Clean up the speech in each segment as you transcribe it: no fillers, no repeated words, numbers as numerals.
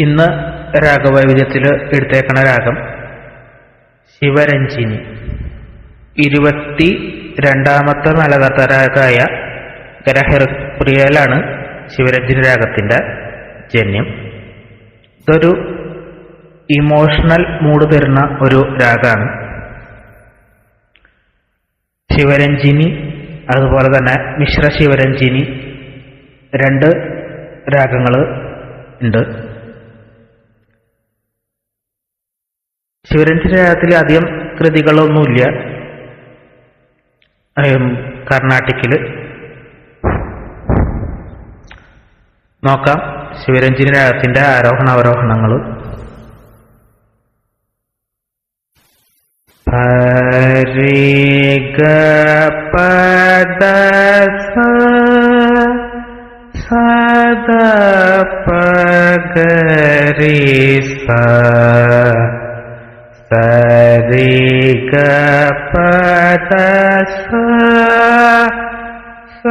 ഇന്ന് രാഗവൈവിധ്യത്തിൽ എടുത്തേക്കണ രാഗം ശിവരഞ്ജിനി. 22ാമത്തെ മലകർത്തരാഗമായ ഗരഹൃപ്രിയയിലാണ് ശിവരഞ്ജിനി രാഗത്തിന്റെ ജന്യം. ഇതൊരു ഇമോഷണൽ മൂഡ് തരുന്ന ഒരു രാഗമാണ്. ശിവരഞ്ജിനി അതുപോലെ തന്നെ മിശ്ര ശിവരഞ്ജിനി രണ്ട് രാഗങ്ങൾ ഉണ്ട്. ശിവരഞ്ജിനി രാഗത്തിൽ അധികം കൃതികളൊന്നുമില്ല. കർണാട്ടിക്കില് നോക്കാം. ശിവരഞ്ജിനി രാഗത്തിന്റെ ആരോഹണ അവരോഹണങ്ങൾ. രി ഗ പ ദ സ സ ദ പ ഗ രി സ സ രി ഗ പ ദ സ സ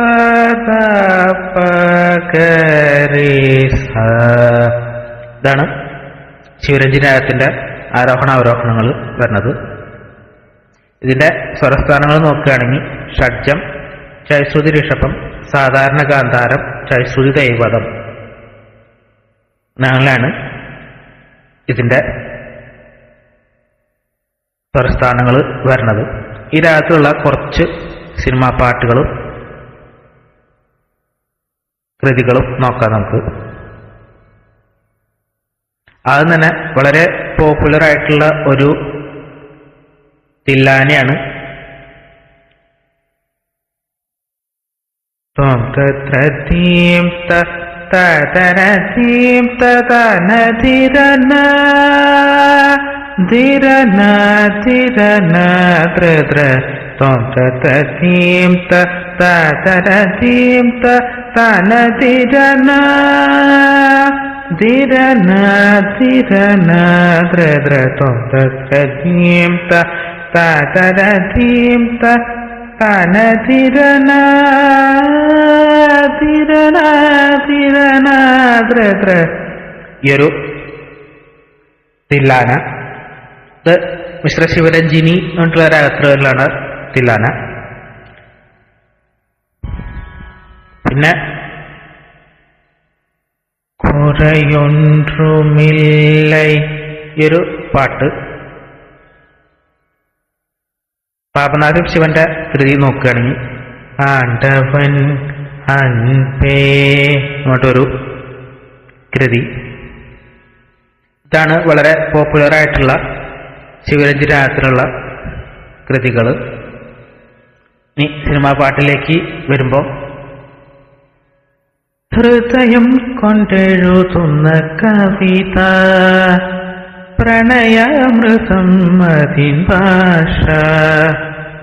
ദ പ ഗ രി സ. ഇതാണ് ശിവരഞ്ജിനി രാഗത്തിന്റെ ആരോഹണ അവരോഹണങ്ങൾ വരുന്നത്. ഇതിന്റെ സ്വരസ്ഥാനങ്ങൾ നോക്കുകയാണെങ്കിൽ ഷഡ്ജം, ചൈശ്രുതി ഋഷഭം, സാധാരണ ഗാന്ധാരം, ചൈശ്രുതി ദൈവതം അങ്ങനെയാണ് ഇതിന്റെ സ്വരസ്ഥാനങ്ങൾ വരുന്നത്. ഈ രാഗത്തിലുള്ള കുറച്ച് സിനിമാ പാട്ടുകളും കൃതികളും നോക്കാം നമുക്ക്. ആദ്യം തന്നെ വളരെ പോപ്പുലർ ആയിട്ടുള്ള ഒരു തില്ലാനയാണ്. ീം തീം തന ധിരന ധിരന ധിരന ദ്ര തീം തീം തന ധിരന ധിരന ധിരന ദ്ര തീം തീം തന ധിരന ധിരന ധിരന ദ്ര. ഈ ഒരു തില്ലാന ഇത് മിശ്ര ശിവരഞ്ജിനി എന്നുള്ള രാഗത്തിലാണ് തില്ലാന. പിന്നെ കുറയൊன்றுമിல்லை ഈ ഒരു പാട്ട് പാപനാഥം ശിവന്റെ കൃതി നോക്കുകയാണെങ്കിൽ ആണ്ടവൻ അൻപേ അങ്ങോട്ടൊരു കൃതി. ഇതാണ് വളരെ പോപ്പുലർ ആയിട്ടുള്ള ശിവരഞ്ജിനി രാഗത്തിലുള്ള കൃതികൾ. ഇനി സിനിമാ പാട്ടിലേക്ക് വരുമ്പോൾ ഹൃദയം കൊണ്ടെഴുതുന്ന കവിത പ്രണയാമൃതം അതിൻ ഭാഷ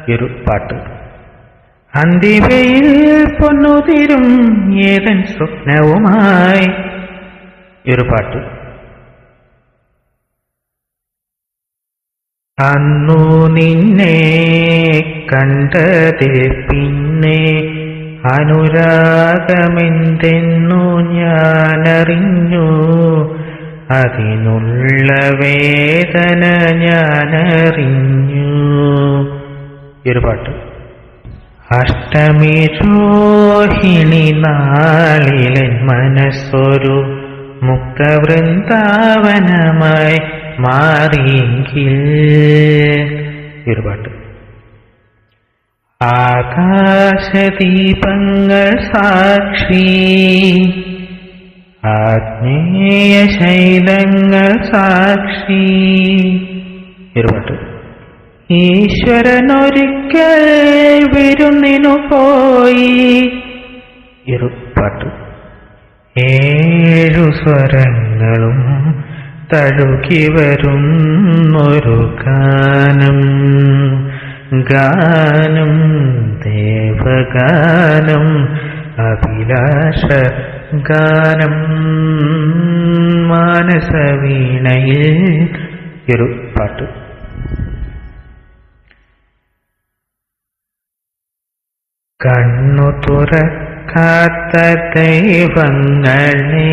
ഈ ഒരു പാട്ട്. അന്തിവയിൽ പൊന്നുതിരും ഏതൻ സ്വപ്നവുമായി ഈ ഒരു പാട്ട്. അന്നു നിന്നെ കണ്ടതിൽ പിന്നെ അനുരാഗമെന്തെന്നു ഞാനറിഞ്ഞു, അതിനുള്ള വേദന ഞാനറിഞ്ഞു ഈ ഒരു പാട്ട്. അഷ്ടമി രോഹിണി നാളിലൻ മനസ്സൊരു മുക്തവൃന്ദാവനമായി മാറിയെങ്കിൽ ഈ ഒരു പാട്ട്. ആകാശദീപങ്ങൾ സാക്ഷി ആത്മീയ ശൈലങ്ങൾ സാക്ഷി ഈ ഒരു പാട്ട്. ഈശ്വരനൊരിക്കൽ വിരുന്നിനു പോയി ഈ ഒരു പാട്ട്. 7 സ്വരങ്ങളും തഴുകി വരുന്നൊരു ഗാനം, ഗാനം ദേവഗാനം അഭിലാഷ ഗാനം മാനസവീണയിൽ ഈ ഒരു പാട്ട്. കണ്ണു തുറക്കാത്ത ദൈവങ്ങളെ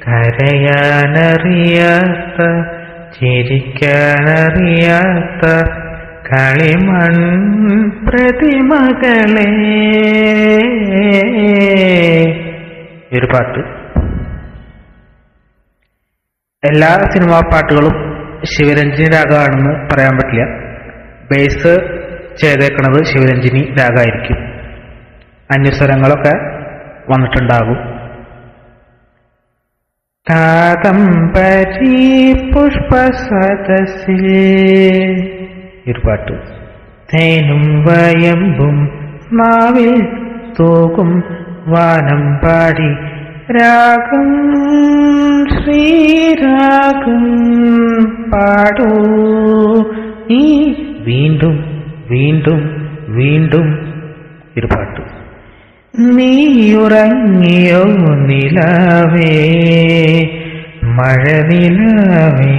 കര കരയാനറിയാത്ത ചിരിക്കാനറിയാത്ത കളിമൺ പ്രതിമകളെ. ഒരു പാട്ട്. എല്ലാ സിനിമാ പാട്ടുകളും ശിവരഞ്ജിനി രാഗമാണെന്ന് പറയാൻ പറ്റില്ല. ബേസ് ചെയ്തേക്കുന്നത് ശിവരഞ്ജിനി രാഗമായിരിക്കും. അന്യസ്വരങ്ങളൊക്കെ വന്നിട്ടുണ്ടാകും. കാദംബരി പുഷ്പസദസ്സിൽ ഒരു പാട്ട്. തേനും വയമ്പും നാവിൽ തൂകും വാനം പാടി രാഗം ശ്രീരാഗം പാടൂ നീ വീണ്ടും വീണ്ടും വീണ്ടും. ഒരു പാട്ട്. നീയുറങ്ങിയോ നിലാവേ മഴ നിലാവേ,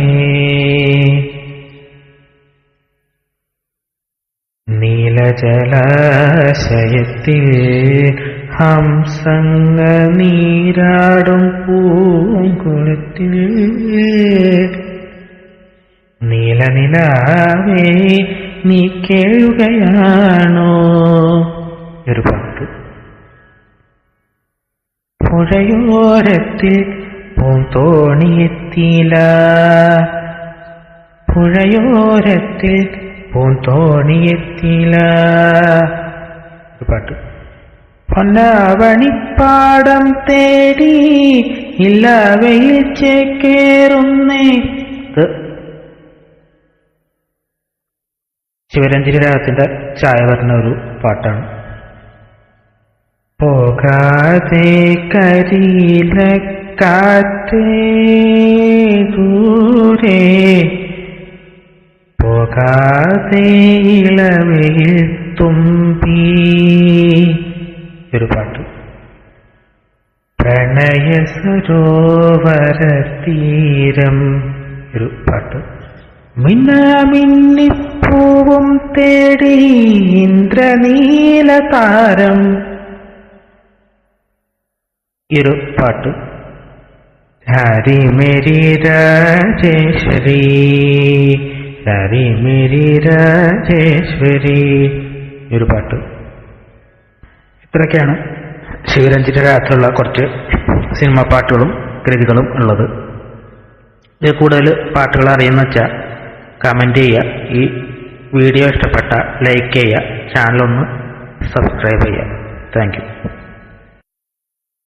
നീലജലാശയത്തിൽ ഹംസങ്ങ നീരാടും പൂങ്കുളത്തിൽ നീലനിലാവേ നീ കേഴുകയാണോ. ഒരു പാട്ട്. പുഴയോരത്തിൽ പൂന്തോണിയെത്തിയില്ല, പുഴയോരത്തിൽ പൂന്തോണിയെത്തിയില്ല. ഒരു പാട്ട്. പൊന്നാവണിപ്പാടം തേടി ഇല്ലവയിൽ ചേക്കേറുന്നേ. ശിവരഞ്ജിനി രാഗത്തിന്റെ ചായ വരുന്ന ഒരു പാട്ടാണ്. പോകാതെ കരിയില കാറ്റേ ദൂരെ, പോകാതെ ഇളവയിൽ തുമ്പി. ഒരു പാട്ട്. പ്രണയ സരോവര തീരം. ഒരു പാട്ട്. മിന്നാമിന്നിപ്പൂവും തേടി ഇന്ദ്രനീല താരം. ഒരു പാട്ട്. ഹരി മേരി രാജേശ്വരി, ഹരി മേരി രാജേശ്വരി. ഒരു പാട്ട്. ഇത്രയൊക്കെയാണ് ശിവരഞ്ജിനി രാഗത്തിലുള്ള കുറച്ച് സിനിമാ പാട്ടുകളും കൃതികളും ഉള്ളത്. ഇത് കൂടുതൽ പാട്ടുകൾ അറിയുന്ന വെച്ചാൽ കമൻറ്റ് ചെയ്യുക. ഈ വീഡിയോ ഇഷ്ടപ്പെട്ട ലൈക്ക് ചെയ്യുക. ചാനലൊന്ന് സബ്സ്ക്രൈബ് ചെയ്യുക. Thank you.